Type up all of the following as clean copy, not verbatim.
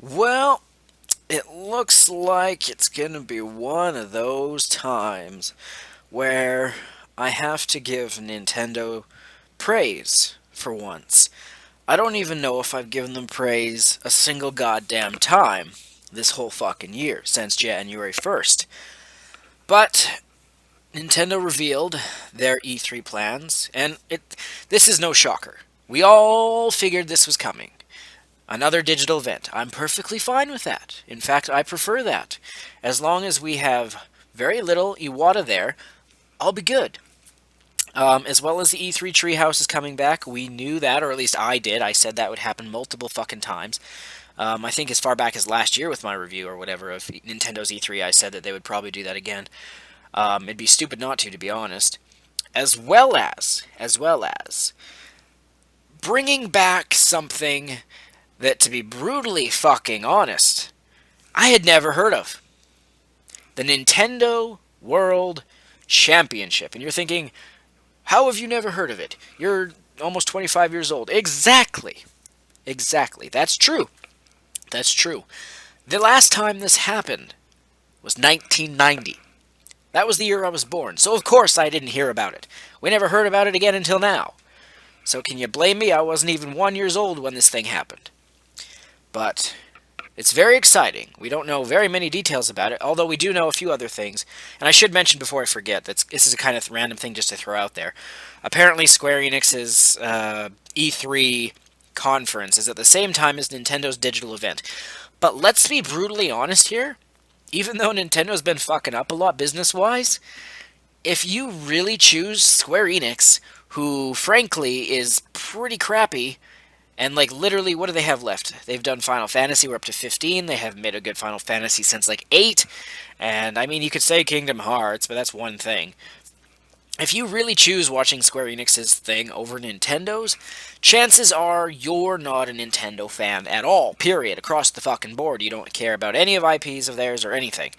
Well, it looks like it's gonna be one of those times where I have to give Nintendo praise for once. I don't even know if I've given them praise a single goddamn time this whole fucking year, since January 1st. But Nintendo revealed their E3 plans, and this is no shocker. We all figured this was coming. Another digital event. I'm perfectly fine with that. In fact, I prefer that. As long as we have very little Iwata there, I'll be good. As well as the E3 Treehouse is coming back, we knew that, or at least I did. I said that would happen multiple fucking times. I think as far back as last year with my review or whatever of Nintendo's E3, I said that they would probably do that again. It'd be stupid not to be honest. As well as, bringing back something that, to be brutally fucking honest, I had never heard of. The Nintendo World Championship. And you're thinking, how have you never heard of it? You're almost 25 years old. Exactly. Exactly. That's true. That's true. The last time this happened was 1990. That was the year I was born, so of course I didn't hear about it. We never heard about it again until now. So can you blame me? I wasn't even 1 year old when this thing happened. But it's very exciting. We don't know very many details about it, although we do know a few other things. And I should mention before I forget that this is a kind of random thing just to throw out there. Apparently, Square Enix's E3 conference is at the same time as Nintendo's digital event. But let's be brutally honest here. Even though Nintendo's been fucking up a lot business-wise, if you really choose Square Enix, who frankly is pretty crappy, and like literally, what do they have left? They've done Final Fantasy. We're up to 15. They haven't made a good Final Fantasy since like 8. And I mean, you could say Kingdom Hearts, but that's one thing. If you really choose watching Square Enix's thing over Nintendo's, chances are you're not a Nintendo fan at all. Period. Across the fucking board, you don't care about any of IPs of theirs or anything.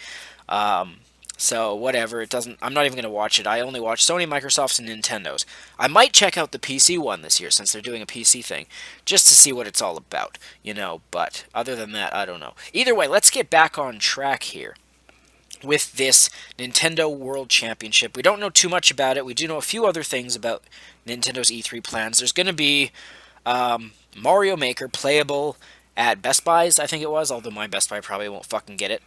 So whatever, it doesn't. I'm not even gonna watch it. I only watch Sony, Microsoft's, and Nintendo's. I might check out the PC one this year since they're doing a PC thing, just to see what it's all about, you know. But other than that, I don't know. Either way, let's get back on track here with this Nintendo World Championship. We don't know too much about it. We do know a few other things about Nintendo's E3 plans. There's going to be Mario Maker playable at Best Buys, I think it was, although my Best Buy probably won't fucking get it.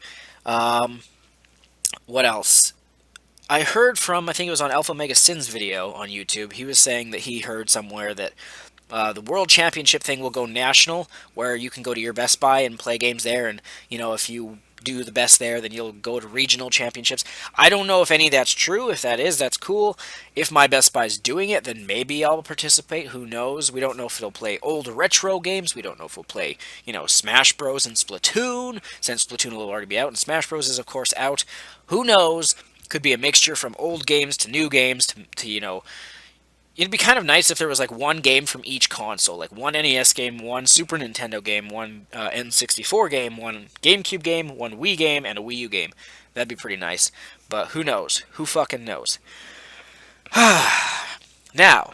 What else? I heard from, I think it was on Alpha Mega Sin's video on YouTube, he was saying that he heard somewhere that the World Championship thing will go national, where you can go to your Best Buy and play games there, and, you know, if you do the best there, then you'll go to regional championships. I don't know if any of that's true. If that is, that's cool. If my Best Buy's doing it, then maybe I'll participate. Who knows? We don't know if it'll play old retro games. We don't know if it'll play, you know, Smash Bros. And Splatoon, since Splatoon will already be out, and Smash Bros. Is, of course, out. Who knows? Could be a mixture from old games to new games to you know, it'd be kind of nice if there was like one game from each console, like one NES game, one Super Nintendo game, one N64 game, one GameCube game, one Wii game, and a Wii U game. That'd be pretty nice. But who knows? Who fucking knows? Now,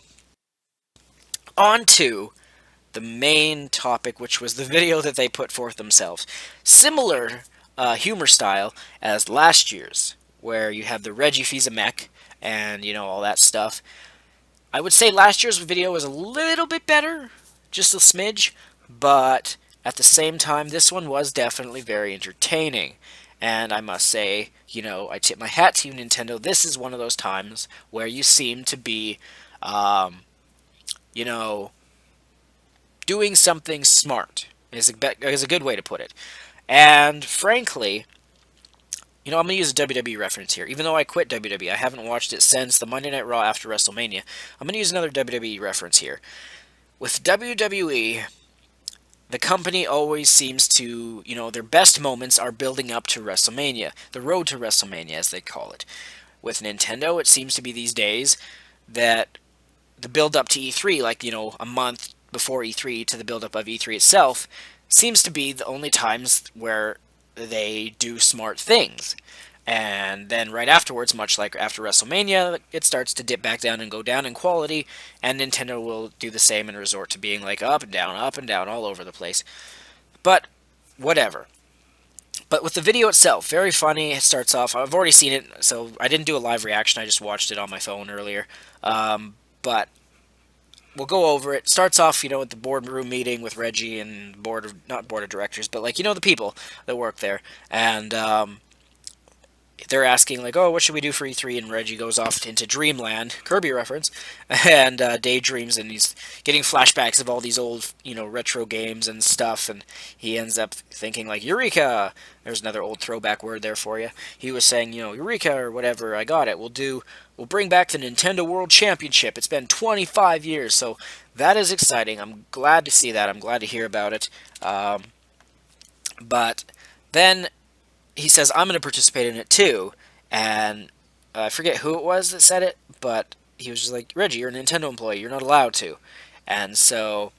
on to the main topic, which was the video that they put forth themselves. Similar humor style as last year's, where you have the Reggie Fils-a-Mech and, you know, all that stuff. I would say last year's video was a little bit better, just a smidge, but at the same time, this one was definitely very entertaining. And I must say, you know, I tip my hat to you, Nintendo. This is one of those times where you seem to be, you know, doing something smart, is a good way to put it. And frankly, you know, I'm going to use a WWE reference here. Even though I quit WWE, I haven't watched it since the Monday Night Raw after WrestleMania. I'm going to use another WWE reference here. With WWE, the company always seems to, you know, their best moments are building up to WrestleMania. The road to WrestleMania, as they call it. With Nintendo, it seems to be these days that the build up to E3, like, you know, a month before E3 to the build up of E3 itself, seems to be the only times where they do smart things. And then right afterwards, much like after WrestleMania, it starts to dip back down and go down in quality, and Nintendo will do the same and resort to being like up and down, all over the place. But whatever. But with the video itself, very funny. It starts off. I've already seen it, so I didn't do a live reaction. I just watched it on my phone earlier. But we'll go over it. Starts off, with the boardroom meeting with Reggie and not board of directors, but like the people that work there, and they're asking like, "Oh, what should we do for E3?" And Reggie goes off into Dreamland, Kirby reference, and daydreams, and he's getting flashbacks of all these old, retro games and stuff, and he ends up thinking like, "Eureka!" There's another old throwback word there for you. He was saying, "Eureka" or whatever. I got it. We'll bring back the Nintendo World Championship. It's been 25 years, so that is exciting. I'm glad to see that. I'm glad to hear about it. But then he says, I'm going to participate in it too. And I forget who it was that said it, but he was just like, Reggie, you're a Nintendo employee. You're not allowed to. And so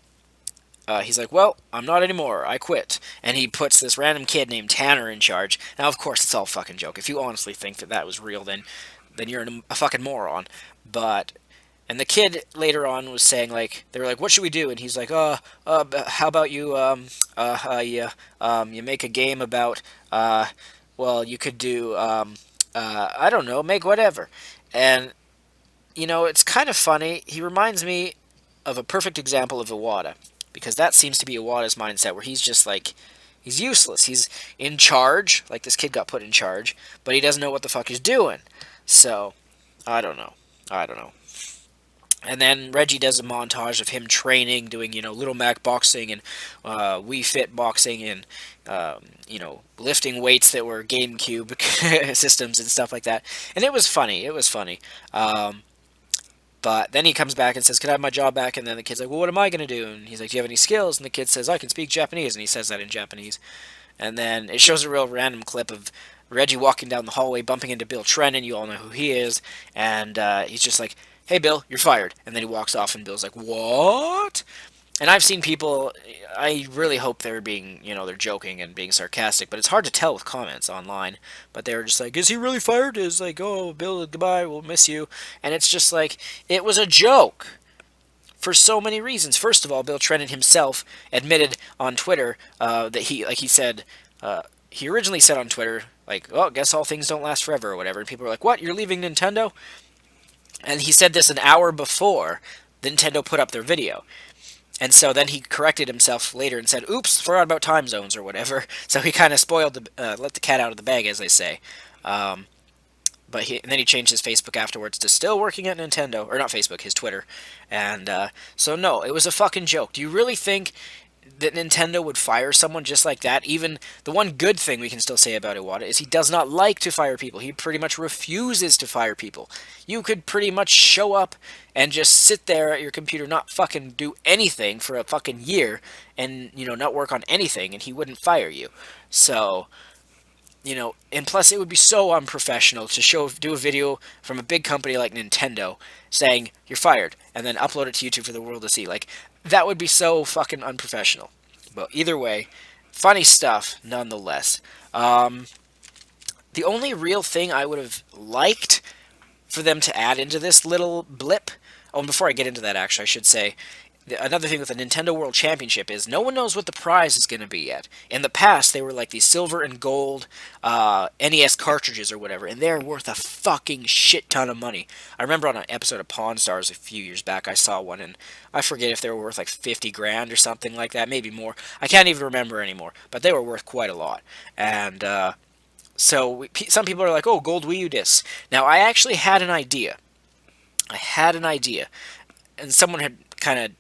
he's like, well, I'm not anymore. I quit. And he puts this random kid named Tanner in charge. Now, of course, it's all fucking joke. If you honestly think that was real, then you're a fucking moron. But and the kid later on was saying like they were like, "What should we do?" And he's like, how about you make a game about well, you could do I don't know, make whatever." And it's kind of funny. He reminds me of a perfect example of Iwata because that seems to be Iwata's mindset, where he's just like he's useless. He's in charge, like this kid got put in charge, but he doesn't know what the fuck he's doing. So I don't know. I don't know. And then Reggie does a montage of him training, doing Little Mac boxing and Wii Fit boxing, and lifting weights that were GameCube systems and stuff like that. And it was funny. It was funny. But then he comes back and says, "Can I have my job back?" And then the kid's like, "Well, what am I gonna do?" And he's like, "Do you have any skills?" And the kid says, "I can speak Japanese," and he says that in Japanese. And then it shows a real random clip of Reggie walking down the hallway, bumping into Bill Trennan. You all know who he is. And he's just like, "Hey, Bill, you're fired." And then he walks off, and Bill's like, "What?" And I've seen people, I really hope they're being, they're joking and being sarcastic, but it's hard to tell with comments online. But they were just like, "Is he really fired?" It's like, "Oh, Bill, goodbye, we'll miss you." And it's just like, it was a joke for so many reasons. First of all, Bill Trennan himself admitted on Twitter that he said, he originally said on Twitter, like, "Oh, guess all things don't last forever," or whatever. And people were like, "What? You're leaving Nintendo?" And he said this an hour before Nintendo put up their video. And so then he corrected himself later and said, "Oops, forgot about time zones," or whatever. So he kind of let the cat out of the bag, as they say. And then he changed his Facebook afterwards to still working at Nintendo, or not Facebook, his Twitter. And so no, it was a fucking joke. Do you really think that Nintendo would fire someone just like that? Even the one good thing we can still say about Iwata is he does not like to fire people. He pretty much refuses to fire people. You could pretty much show up and just sit there at your computer, not fucking do anything for a fucking year, and not work on anything, and he wouldn't fire you. So and plus it would be so unprofessional to do a video from a big company like Nintendo saying you're fired and then upload it to YouTube for the world to see. Like, that would be so fucking unprofessional. But either way, funny stuff nonetheless. The only real thing I would have liked for them to add into this little blip. Oh, and before I get into that, actually, I should say another thing with the Nintendo World Championship is no one knows what the prize is going to be yet. In the past, they were like these silver and gold NES cartridges or whatever, and they're worth a fucking shit ton of money. I remember on an episode of Pawn Stars a few years back, I saw one, and I forget if they were worth like 50 grand or something like that, maybe more. I can't even remember anymore, but they were worth quite a lot. And some people are like, "Oh, gold Wii U discs." Now, I actually had an idea. And someone had kind of,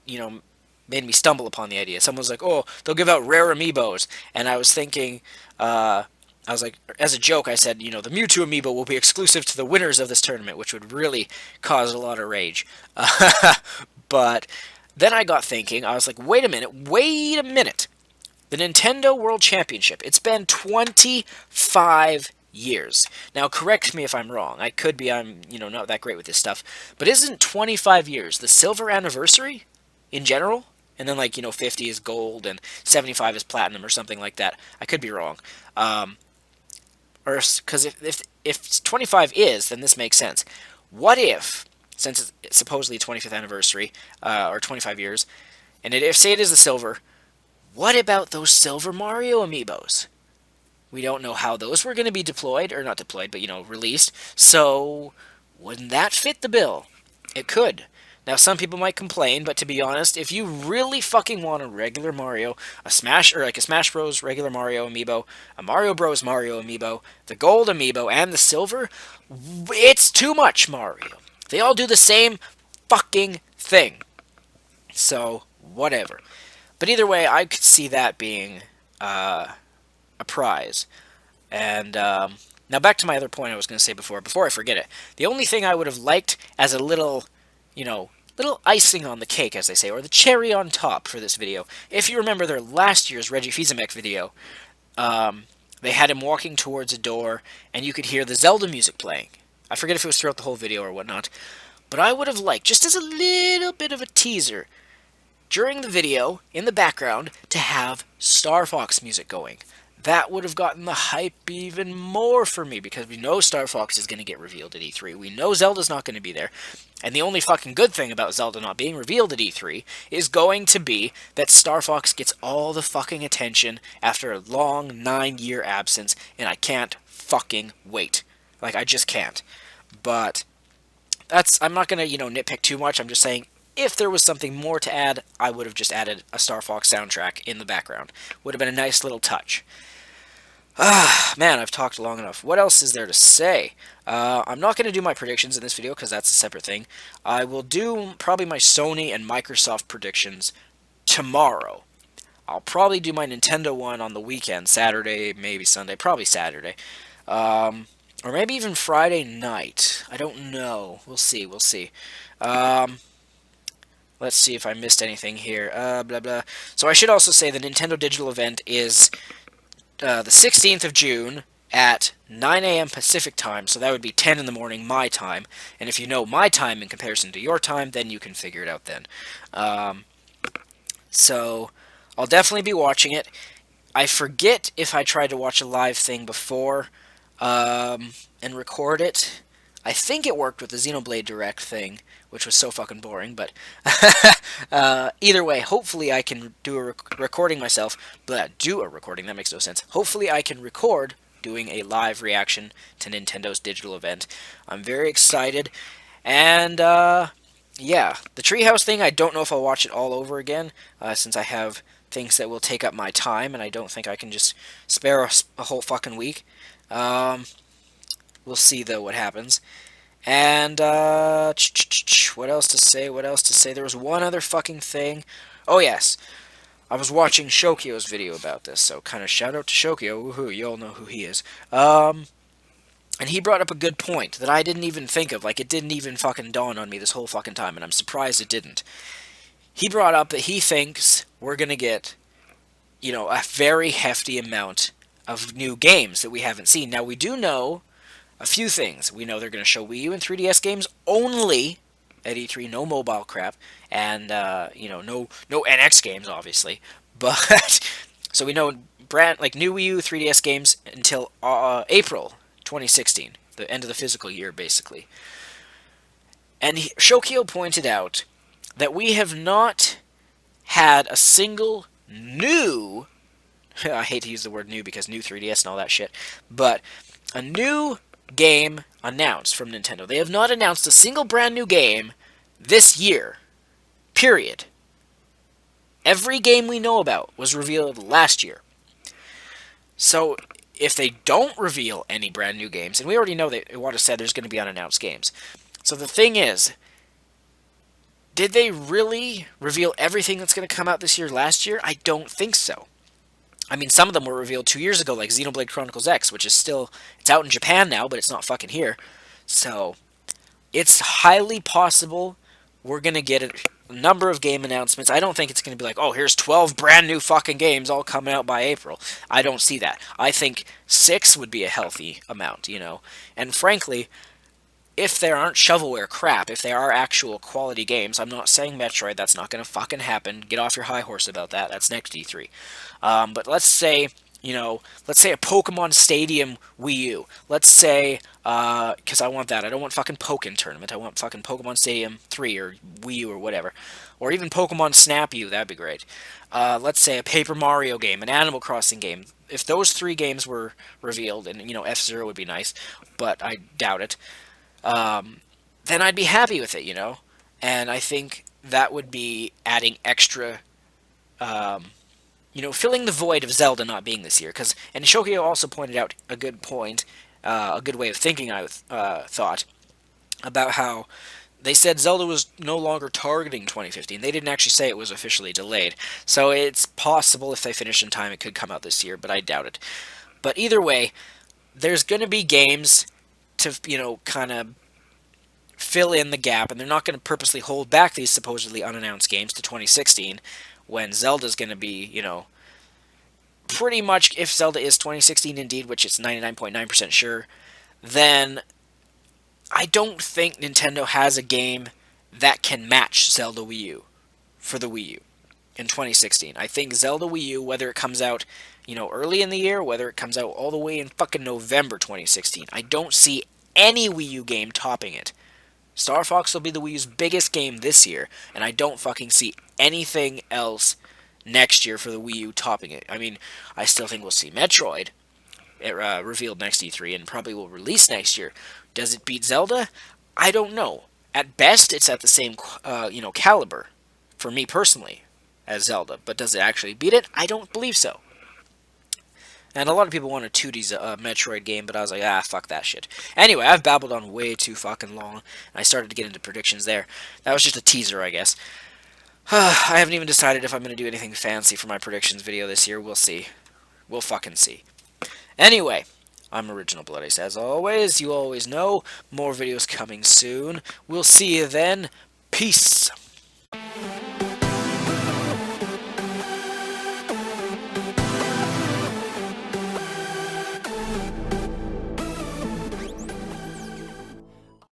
made me stumble upon the idea. Someone was like, "Oh, they'll give out rare amiibos," and I was thinking, I was like, as a joke, I said, the Mewtwo amiibo will be exclusive to the winners of this tournament, which would really cause a lot of rage. But then I got thinking, I was like, wait a minute. The Nintendo World Championship, it's been 25 years. Now, correct me if I'm wrong. I could be, I'm, not that great with this stuff. But isn't 25 years the silver anniversary in general? And then, 50 is gold and 75 is platinum or something like that. I could be wrong. Or, because if 25 is, then this makes sense. What if, since it's supposedly 25th anniversary, or 25 years, and say it is the silver, what about those Silver Mario amiibos? We don't know how those were going to be deployed, or not deployed, but, released. So, wouldn't that fit the bill? It could. Now, some people might complain, but to be honest, if you really fucking want a regular Mario, a Smash, or like a Smash Bros. Regular Mario amiibo, a Mario Bros. Mario amiibo, the gold amiibo, and the silver, it's too much Mario. They all do the same fucking thing. So, whatever. But either way, I could see that being a prize. And now back to my other point I was going to say before I forget it. The only thing I would have liked as a little, little icing on the cake, as they say, or the cherry on top for this video. If you remember their last year's Reggie Fils-Aimé video, they had him walking towards a door, and you could hear the Zelda music playing. I forget if it was throughout the whole video or whatnot, but I would have liked, just as a little bit of a teaser, during the video, in the background, to have Star Fox music going. That would have gotten the hype even more for me, because we know Star Fox is going to get revealed at E3. We know Zelda's not going to be there. And the only fucking good thing about Zelda not being revealed at E3 is going to be that Star Fox gets all the fucking attention after a long 9-year absence, and I can't fucking wait. Like, I just can't. But I'm not going to, nitpick too much. I'm just saying, if there was something more to add, I would have just added a Star Fox soundtrack in the background. Would have been a nice little touch. Man, I've talked long enough. What else is there to say? I'm not going to do my predictions in this video because that's a separate thing. I will do probably my Sony and Microsoft predictions tomorrow. I'll probably do my Nintendo one on the weekend, Saturday, maybe Sunday, probably Saturday. Or maybe even Friday night. I don't know. We'll see. Let's see if I missed anything here. Blah, blah. So I should also say the Nintendo Digital event is the 16th of June at 9 a.m. Pacific time, so that would be 10 in the morning my time. And if you know my time in comparison to your time, then you can figure it out then. So I'll definitely be watching it. I forget if I tried to watch a live thing before and record it. I think it worked with the Xenoblade Direct thing, which was so fucking boring, but either way, hopefully I can do a recording myself, but do a recording, that makes no sense. Hopefully I can record doing a live reaction to Nintendo's digital event. I'm very excited, and yeah, the Treehouse thing, I don't know if I'll watch it all over again, since I have things that will take up my time, and I don't think I can just spare a whole fucking week. We'll see, though, what happens. And, what else to say? There was one other fucking thing. Oh, yes. I was watching Shokio's video about this, so kind of shout out to Shokio. Woohoo, you all know who he is. And he brought up a good point that I didn't even think of. Like, it didn't even fucking dawn on me this whole fucking time, and I'm surprised it didn't. He brought up that he thinks we're gonna get, a very hefty amount of new games that we haven't seen. Now, we do know a few things. We know they're going to show Wii U and 3DS games only at E3, no mobile crap, and, no NX games, obviously. But, so we know new Wii U, 3DS games until April 2016, the end of the physical year, basically. And Shokio pointed out that we have not had a single new, I hate to use the word new because new 3DS and all that shit, but a new game announced from Nintendo. They have not announced a single brand new game this year. Period. Every game we know about was revealed last year. So, if they don't reveal any brand new games, and we already know that Iwata said there's going to be unannounced games. So the thing is, did they really reveal everything that's going to come out this year last year? I don't think so. I mean, some of them were revealed 2 years ago, like Xenoblade Chronicles X, which is still, it's out in Japan now, but it's not fucking here. So, it's highly possible we're going to get a number of game announcements. I don't think it's going to be like, oh, here's 12 brand new fucking games all coming out by April. I don't see that. I think 6 would be a healthy amount, And frankly, if there aren't shovelware crap, if they are actual quality games, I'm not saying Metroid, that's not going to fucking happen. Get off your high horse about that. That's next E3. But let's say let's say a Pokemon Stadium Wii U. Let's say, because I want that. I don't want fucking Pokken Tournament. I want fucking Pokemon Stadium 3 or Wii U or whatever. Or even Pokemon Snap U. That'd be great. Let's say a Paper Mario game, an Animal Crossing game. If those three games were revealed, and, F-Zero would be nice, but I doubt it, then I'd be happy with it. And I think that would be adding extra filling the void of Zelda not being this year. And Shokio also pointed out a good point, a good way of thinking, I thought, about how they said Zelda was no longer targeting 2015. They didn't actually say it was officially delayed. So it's possible if they finish in time it could come out this year, but I doubt it. But either way, there's going to be games to, kind of fill in the gap, and they're not going to purposely hold back these supposedly unannounced games to 2016 when Zelda's going to be, pretty much, if Zelda is 2016 indeed, which it's 99.9% sure, then I don't think Nintendo has a game that can match Zelda Wii U for the Wii U in 2016. I think Zelda Wii U, whether it comes out, early in the year, whether it comes out all the way in fucking November 2016, I don't see any Wii U game topping it. Star Fox will be the Wii U's biggest game this year, and I don't fucking see anything else next year for the Wii U topping it. I mean, I still think we'll see Metroid revealed next E3 and probably will release next year. Does it beat Zelda? I don't know. At best, it's at the same caliber for me personally as Zelda. But does it actually beat it? I don't believe so. And a lot of people want a 2D Metroid game, but I was like, fuck that shit. Anyway, I've babbled on way too fucking long, and I started to get into predictions there. That was just a teaser, I guess. I haven't even decided if I'm going to do anything fancy for my predictions video this year. We'll see. We'll fucking see. Anyway, I'm Original Bloodies. As always, you always know, more videos coming soon. We'll see you then. Peace.